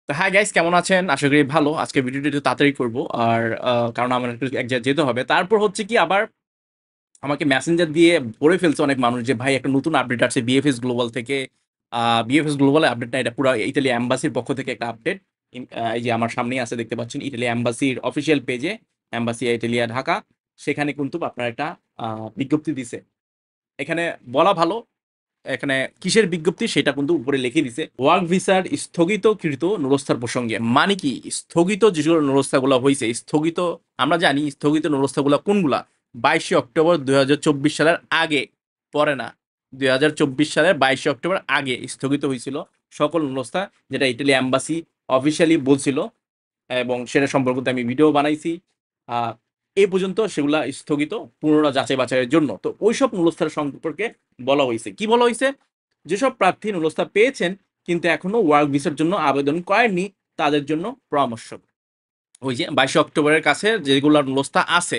তো hi guys, কেমন আছেন? আশা করি ভালো। আজকে ভিডিওটা একটু তাড়াতাড়ি করব। আর কারণ আমার একটু এক জায়গায় যেতে হবে। তারপর হচ্ছে কি, আবার আমাকে মেসেঞ্জার দিয়ে বলে ফেলছে অনেক মানুষ যে ভাই একটা নতুন আপডেট আসছে বিএফএস গ্লোবাল থেকে। বিএফএস গ্লোবালের আপডেট না, এটা পুরো ইতালি অ্যাম্বাসির পক্ষ থেকে একটা আপডেট। এই যে আমার সামনেই আছে, দেখতে পাচ্ছেন ইতালি অ্যাম্বাসির অফিসিয়াল পেজে, অ্যাম্বাসি ইটালিয়া ঢাকা। সেখানে কিন্তু আপনার একটা বিজ্ঞপ্তি দিছে। এখানে বলা ভালো, এখানে কিসের বিজ্ঞপ্তি সেটা কিন্তু উপরে লিখে দিছে, ওয়ার্ক ভিসার স্থগিতকৃত নুরস্থার প্রসঙ্গে। মানে কি, স্থগিত যেগুলো নুরস্থাগুলো হয়েছে, স্থগিত, আমরা জানি স্থগিত নুরস্থাগুলো কোনগুলা। 22 অক্টোবর 2024 সালের আগে, পরে না, 2024 সালের 22 অক্টোবর আগে স্থগিত হয়েছিল সকল নুরস্থা, যেটা ইটালি অ্যাম্বাসি অফিসিয়ালি বলছিল, এবং সেটা সম্পর্কে আমি ভিডিও বানাইছি। আহ, এই পর্যন্ত সেগুলা স্থগিত পুনরায় যাচাই বাছাইয়ের জন্য। তো ওইসব নুরস্থার সম্পর্কে বলা হয়েছে। কি বলা হয়েছে? যেসব প্রার্থী নুরস্থা পেয়েছেন কিন্তু এখনো ওয়ার্ক ভিসার জন্য আবেদন করেননি, তাদের জন্য পরামর্শ। ওই যে 22 অক্টোবরের কাছে যেগুলো নুরস্থা আছে,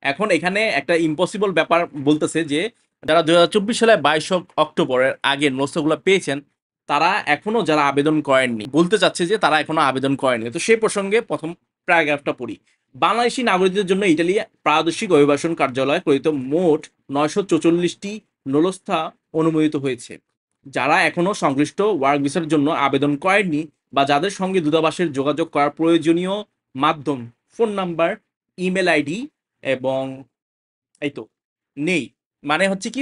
এখন এখানে একটা ইম্পসিবল ব্যাপার বলতেছে যে যারা 2024 সালে 22 অক্টোবরের আগে নুরস্থাগুলো পেয়েছেন, তারা এখনো যারা আবেদন করেননি, বলতে চাচ্ছে যে তারা এখনো আবেদন করেনি। তো সেই প্রসঙ্গে প্রথম প্যারাগ্রাফটা পড়ি। বাংলাদেশি নাগরিকদের জন্য ইটালি প্রাদেশিক অভিবাসন কার্যালয় প্রদত্ত মোট 944টি নুরস্থা অনুমোদিত হয়েছে। যারা এখনো সংশ্লিষ্ট ওয়ার্ক ভিসার জন্য আবেদন করেননি বা যাদের সঙ্গে দূতাবাসের যোগাযোগ করার প্রয়োজনীয় মাধ্যম, ফোন নাম্বার, ইমেল আইডি এবং এই তো নেই, মানে হচ্ছে কি,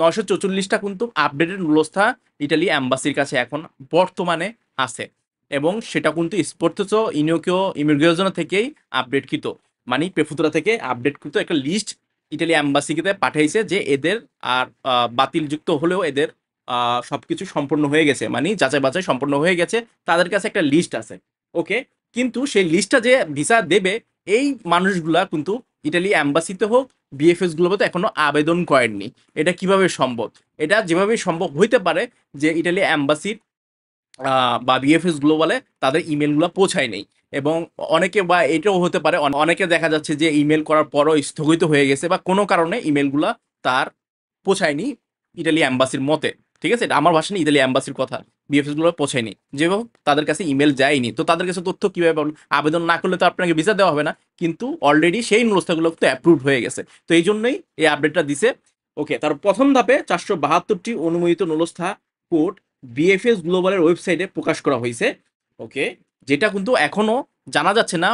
944টা কিন্তু আপডেটেড ব্যবস্থা ইটালি অ্যাম্বাসির কাছে এখন বর্তমানে আছে। এবং সেটা কিন্তু স্পর্টস ইউনিওকিও ইমিগ্রেশন থেকেই আপডেটকৃত, মানে প্রেফুতরা থেকে আপডেটকৃত একটা লিস্ট ইটালি অ্যাম্বাসিকে পাঠাইছে যে এদের আর বাতিলযুক্ত হলেও এদের সবকিছু সম্পূর্ণ হয়ে গেছে, মানে যাচাই বাছাই সম্পূর্ণ হয়ে গেছে, তাদের কাছে একটা লিস্ট আছে। ওকে, কিন্তু সেই লিস্টটা যে ভিসা দেবে, এই মানুষগুলা কিন্তু ইটালি অ্যাম্বাসিতে হোক, বিএফএস গুলোতে এখনো আবেদন করেননি। এটা কিভাবে সম্ভব? এটা যেভাবে সম্ভব হইতে পারে যে ইটালি অ্যাম্বাসির বা বিএফএস গ্লোবালে তাদের ইমেলগুলো পৌঁছায় নেই। এবং অনেকে, বা এটাও হতে পারে, অনেকে দেখা যাচ্ছে যে ইমেল করার পরও স্থগিত হয়ে গেছে বা কোনো কারণে ইমেলগুলা তার পৌঁছায়নি ইটালি অ্যাম্বাসির মতে। ঠিক আছে, এটা আমার ভাষা না, ইতালি অ্যাম্বাসির কথা। বিএফএস গুলো পৌঁছায়নি, যে হোক তাদের কাছে ইমেল যায়নি, তো তাদের কাছে তথ্য কিভাবে পাবেন? আবেদন না করলে তো আপনাকে ভিসা দেওয়া হবে না। কিন্তু অলরেডি সেই নুরস্থাগুলো তো অ্যাপ্রুভ হয়ে গেছে, তো এই জন্যই এই আপডেটটা দিছে। ওকে, তার প্রথম ধাপে 472টি অনুমোদিত নুরস্থা কোড বিএফএস গ্লোবালের ওয়েবসাইটে প্রকাশ করা হয়েছে। ওকে, যেটা কিন্তু এখনো জানা যাচ্ছে না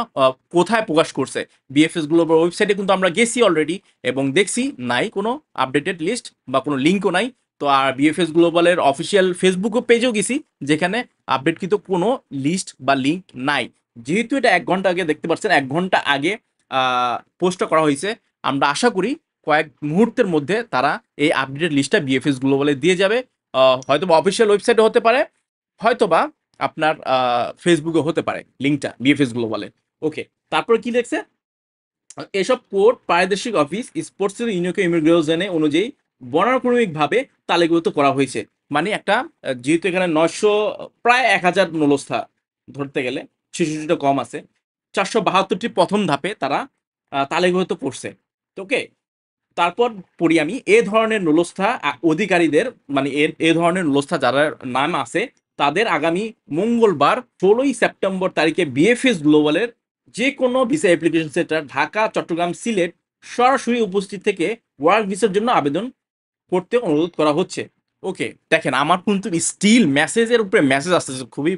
কোথায় প্রকাশ করছে। বিএফএস গ্লোবাল ওয়েবসাইটে কিন্তু আমরা গেছি অলরেডি, এবং দেখছি নাই কোনো আপডেটেড লিস্ট বা কোনো লিঙ্কও নাই। তো আর বিএফএস গ্লোবালের অফিসিয়াল ফেসবুক পেজেও গেছি, যেখানে আপডেটকৃত কোনো লিস্ট বা লিঙ্ক নাই। যেহেতু এটা 1 ঘন্টা আগে, দেখতে পাচ্ছেন 1 ঘন্টা আগে পোস্টটা করা হয়েছে, আমরা আশা করি কয়েক মুহূর্তের মধ্যে তারা এই আপডেটেড লিস্টটা বিএফএস গ্লোবালে দিয়ে যাবে। হয়তো বা অফিসিয়াল ওয়েবসাইটে হতে পারে, হয়তো বা আপনার ফেসবুকে হতে পারে লিঙ্কটা বিএফএস গ্লোবালে। ওকে, তারপর কি লিখছে? এসব কোড প্রাদেশিক অফিস স্পোর্টস ইউনিয়ন ইমিগ্রেশনে অনুযায়ী বর্ণানুক্রমিকভাবে তালিকাভুক্ত করা হয়েছে। মানে একটা, যেহেতু এখানে 900, প্রায় 1000 নুরস্থা ধরতে গেলে, 66টা কম আছে, 472টি প্রথম ধাপে তারা তালিকাভুক্ত করছে। ওকে, তারপর পড়ি আমি, এ ধরনের নুরস্থা অধিকারীদের, মানে এ ধরনের নুরস্থা যারা নাম আছে, তাদের আগামী মঙ্গলবার 16 সেপ্টেম্বর তারিখে বিএফএস গ্লোবালের যে কোনো visa application centre Dhaka, Chittagong, Sylhet সরাসরি উপস্থিত থেকে ওয়ার্ক ভিসার জন্য আবেদন করতে অনুরোধ করা হচ্ছে। ওকে, দেখেন আমার কিন্তু স্টিল মেসেজের উপরে মেসেজ আসতেছে, খুবই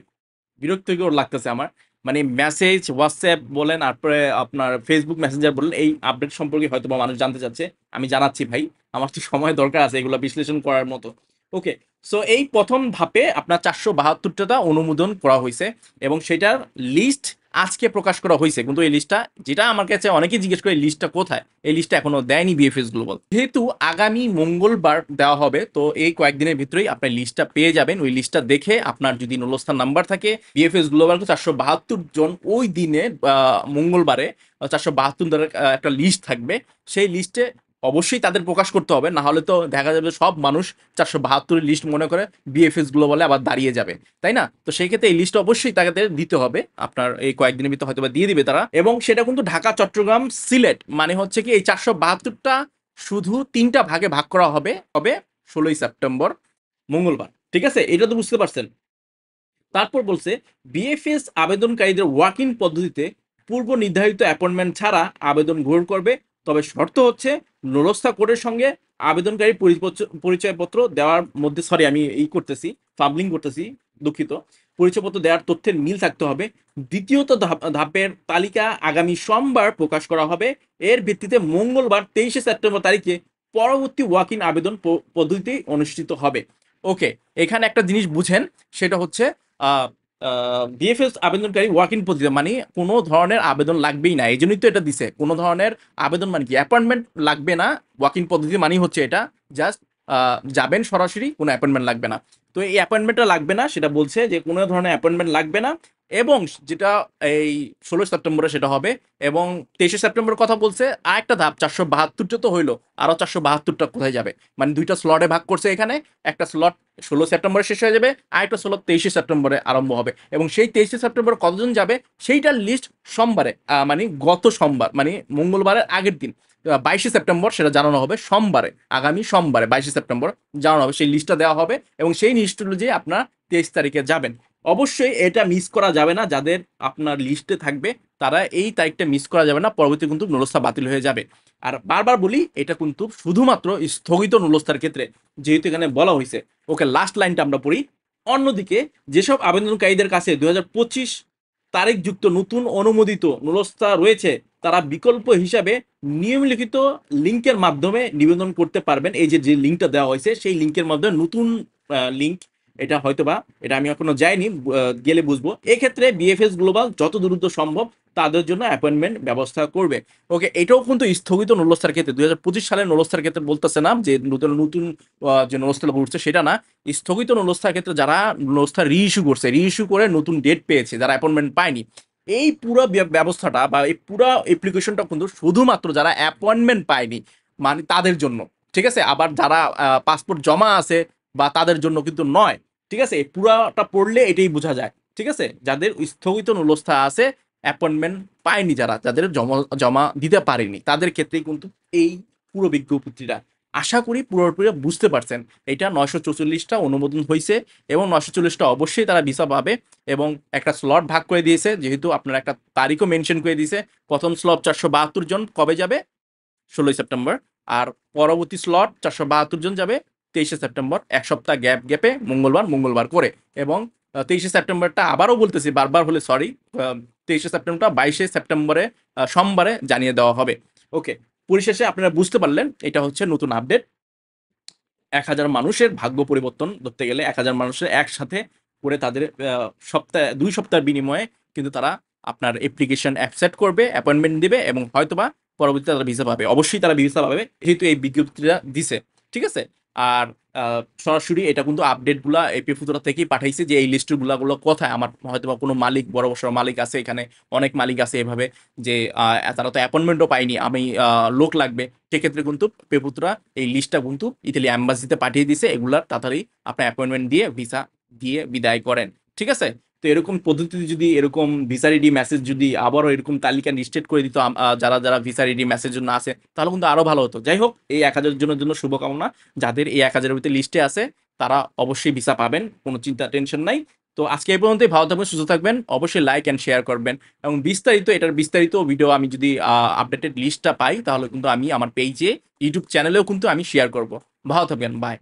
বিরক্তিকর লাগতেছে আমার। মানে মেসেজ, হোয়াটসঅ্যাপ বলেন, তারপরে আপনার ফেসবুক মেসেঞ্জার বলেন, এই আপডেট সম্পর্কে হয়তো বা মানুষ জানতে চাচ্ছে। আমি জানাচ্ছি ভাই, আমার তো সময় দরকার আছে এগুলো বিশ্লেষণ করার মতো। ওকে, সো এই প্রথম ধাপে আপনার 472টা অনুমোদন করা হয়েছে, এবং সেটার লিস্ট আজকে প্রকাশ করা হয়েছে। কিন্তু এই লিস্টটা, যেটা আমার কাছে অনেকেই জিজ্ঞেস করে এই লিস্টটা কোথায়, এই লিস্টটা এখনো দেয়নি বিএফএস গ্লোবাল। যেহেতু আগামী মঙ্গলবার দেওয়া হবে, তো এই কয়েকদিনের ভিতরেই আপনার লিস্টটা পেয়ে যাবেন। ওই লিস্টটা দেখে আপনার যদি নুরস্থান নাম্বার থাকে, বিএফএস গ্লোবাল 472 জন ওই দিনে মঙ্গলবারে 472 জনের একটা লিস্ট থাকবে। সেই লিস্টে অবশ্যই তাদের প্রকাশ করতে হবে, না হলে তো দেখা যাবে সব মানুষ 472 লিস্ট মনে করে বিএফএস গ্লোবালে আবার দাঁড়িয়ে যাবে, তাই না? তো সেই ক্ষেত্রে এই লিস্ট অবশ্যই তাদের দিতে হবে, আপনার এই কয়েকদিনের ভিতরে হয়তো বা দিয়ে দিবে তারা। এবং সেটা কিন্তু ঢাকা, চট্টগ্রাম, সিলেট, মানে হচ্ছে কি এই 472টা শুধু 3টা ভাগে ভাগ করা হবে হবে 16 সেপ্টেম্বর মঙ্গলবার। ঠিক আছে, এটা তো বুঝতে পারছেন। তারপর বলছে বিএফএস আবেদনকারীদের ওয়াক ইন পদ্ধতিতে পূর্ব নির্ধারিত অ্যাপয়েন্টমেন্ট ছাড়া আবেদন গ্রহণ করবে, তবে শর্ত হচ্ছে নুরস্থা কোডের সঙ্গে আবেদনকারী পরিচয়পত্র দেওয়ার মধ্যে, সরি আমি এই করতেছি, ফাবলিং করতেছি, দুঃখিত, পরিচয়পত্র দেওয়ার তথ্যের মিল থাকতে হবে। দ্বিতীয়ত ধাপের তালিকা আগামী সোমবার প্রকাশ করা হবে। এর ভিত্তিতে মঙ্গলবার 23শে সেপ্টেম্বর তারিখে পরবর্তী ওয়াক ইন আবেদন পদ্ধতি অনুষ্ঠিত হবে। ওকে, এখানে একটা জিনিস বুঝেন, সেটা হচ্ছে বিএফএস আবেদনকারী ওয়াক ইন পদ্ধতি মানে কোনো ধরনের আবেদন লাগবেই না, এই জন্যই তো এটা দিছে। কোনো ধরনের আবেদন মানে কি, অ্যাপয়েন্টমেন্ট লাগবে না। ওয়াক ইন পদ্ধতি মানে হচ্ছে এটা, জাস্ট যাবেন সরাসরি, কোনো অ্যাপয়েন্টমেন্ট লাগবে না। তো এই অ্যাপয়েন্টমেন্টটা লাগবে না, সেটা বলছে যে কোনো ধরনের অ্যাপয়েন্টমেন্ট লাগবে না। এবং যেটা এই 16 সেপ্টেম্বরে সেটা হবে। এবং 23শে সেপ্টেম্বর কথা বলছে, আর একটা ধাপ 472টা তো হইলো, আরো 472টা কোথায় যাবে, মানে দুইটা স্লটে ভাগ করছে এখানে। একটা স্লট 16 সেপ্টেম্বরে শেষ হয়ে যাবে, আর একটা স্লট 23শে সেপ্টেম্বরে আরম্ভ হবে। এবং সেই 23শে সেপ্টেম্বর কতজন যাবে সেইটার লিস্ট সোমবারে, মানে গত সোমবার, মানে মঙ্গলবারের আগের দিন 22শে সেপ্টেম্বর সেটা জানানো হবে। সোমবারে, আগামী সোমবারে 22শে সেপ্টেম্বর জানানো হবে, সেই লিস্টটা দেওয়া হবে। এবং সেই লিস্ট অনুযায়ী আপনার 23 তারিখে যাবেন। অবশ্যই এটা মিস করা যাবে না, যাদের আপনার লিস্টে থাকবে তারা এই তারিখটা মিস করা যাবে না, পরবর্তী কিন্তু নুরস্থা বাতিল হয়ে যাবে। আর বারবার বলি, এটা কিন্তু শুধুমাত্র স্থগিত নুরস্থার ক্ষেত্রে, যেহেতু এখানে বলা হয়েছে। ওকে, লাস্ট লাইনটা আমরা পড়ি। অন্যদিকে যেসব আবেদনকারীদের কাছে 2025 তারিখযুক্ত নতুন অনুমোদিত নুরস্থা রয়েছে, তারা বিকল্প হিসাবে নিম্নলিখিত লিঙ্কের মাধ্যমে নিবেদন করতে পারবেন। এই যে যে লিঙ্কটা দেওয়া হয়েছে, সেই লিঙ্কের মাধ্যমে, নতুন লিঙ্ক এটা হয়তোবা, এটা আমি এখনো যাইনি, গেলে বুঝবো। এক্ষেত্রে বিএফএস গ্লোবাল যত দ্রুত সম্ভব তাদের জন্য অ্যাপয়েন্টমেন্ট ব্যবস্থা করবে। ওকে, এটাও কিন্তু স্থগিত নুরস্থার ক্ষেত্রে, 2025 সালের নুরস্থার ক্ষেত্রে বলতেছে না যে নতুন নতুন যে নুরস্থাগুলো উঠছে সেটা না। স্থগিত নুরস্থার ক্ষেত্রে যারা নুরস্থা রিইস্যু করছে, রিইস্যু করে নতুন ডেট পেয়েছে, যারা অ্যাপয়েন্টমেন্ট পায়নি, এই পুরো ব্যবস্থাটা বা এই পুরো অ্যাপ্লিকেশনটা কিন্তু শুধুমাত্র যারা অ্যাপয়েন্টমেন্ট পায়নি মানে তাদের জন্য, ঠিক আছে? আবার যারা পাসপোর্ট জমা আছে বা তাদের জন্য কিন্তু নয়, ঠিক আছে? এই পুরাটা পড়লে এটাই বোঝা যায়, ঠিক আছে? যাদের স্থগিত নুরস্থা আছে, অ্যাপয়েন্টমেন্ট পায়নি, যারা যাদের জমা জমা দিতে পারেনি, তাদের ক্ষেত্রেই কিন্তু এই পুরো বিজ্ঞপ্তিটা। আশা করি পুরোপুরি বুঝতে পারছেন। এটা 944টা অনুমোদন হয়েছে, এবং 940টা অবশ্যই তারা ভিসা পাবে। এবং একটা স্লট ভাগ করে দিয়েছে, যেহেতু আপনার একটা তারিখও মেনশন করে দিয়েছে। প্রথম স্লট 472 জন কবে যাবে, 16 সেপ্টেম্বর। আর পরবর্তী স্লট 472 জন যাবে 23শে সেপ্টেম্বর, এক সপ্তাহ গ্যাপে মঙ্গলবার মঙ্গলবার করে। এবং 23শে সেপ্টেম্বরটা আবারও বলতেছি, বারবার হলে সরি, 23শে সেপ্টেম্বরটা 22শে সেপ্টেম্বরে সোমবারে জানিয়ে দেওয়া হবে। ওকে, পরিশেষে আপনারা বুঝতে পারলেন, এটা হচ্ছে নতুন আপডেট। 1000 মানুষের ভাগ্য পরিবর্তন ধরতে গেলে, 1000 মানুষের একসাথে করে তাদের সপ্তাহে 2 সপ্তাহের বিনিময়ে কিন্তু তারা আপনার অ্যাপ্লিকেশন অ্যাকসেপ্ট করবে, অ্যাপয়েন্টমেন্ট দিবে, এবং হয়তোবা পরবর্তীতে তারা ভিসা পাবে। অবশ্যই তারা ভিসা পাবে, যেহেতু এই বিজ্ঞপ্তিটা দিছে, ঠিক আছে? আর সরাসরি এটা কিন্তু আপডেটগুলা এপি ফুতুরা থেকেই পাঠাইছে, যে এই লিস্টগুলো কোথায়, আমার হয়তোবা কোনো মালিক, বড় বড় মালিক আছে এখানে, অনেক মালিক আছে এভাবে, যে তারা তো অ্যাপয়েন্টমেন্টও পায়নি, আমি লোক লাগবে। সেক্ষেত্রে কিন্তু পেপুত্রা এই লিস্টটা কিন্তু ইতালি অ্যাম্বাসিতে পাঠিয়ে দিছে, এগুলার তাড়াতাড়ি আপনার অ্যাপয়েন্টমেন্ট দিয়ে ভিসা দিয়ে বিদায় করেন, ঠিক আছে? তো এরকম পদ্ধতিতে যদি এরকম ভিসা রেডি মেসেজ যদি আবারও এরকম তালিকা নিশ্চিত করে দিত, যারা যারা ভিসা রেডি মেসেজ জন্য আছে, তাহলে কিন্তু আরো ভালো হতো। যাই হোক, এই 1000 জনের জন্য শুভকামনা। যাদের এই 1000-এর ভিতরে লিস্টে আছে, তারা অবশ্যই ভিসা পাবেন, কোনো চিন্তা টেনশন নাই। তো আজকে এই পর্যন্তই। ভালো থাকবেন, সুস্থ থাকবেন, অবশ্যই লাইক অ্যান্ড শেয়ার করবেন। এবং এটার বিস্তারিত ভিডিও আমি যদি আপডেটেড লিস্টটা পাই, তাহলে কিন্তু আমি আমার পেজে, ইউটিউব চ্যানেলেও কিন্তু আমি শেয়ার করব। ভালো থাকবেন, বাই।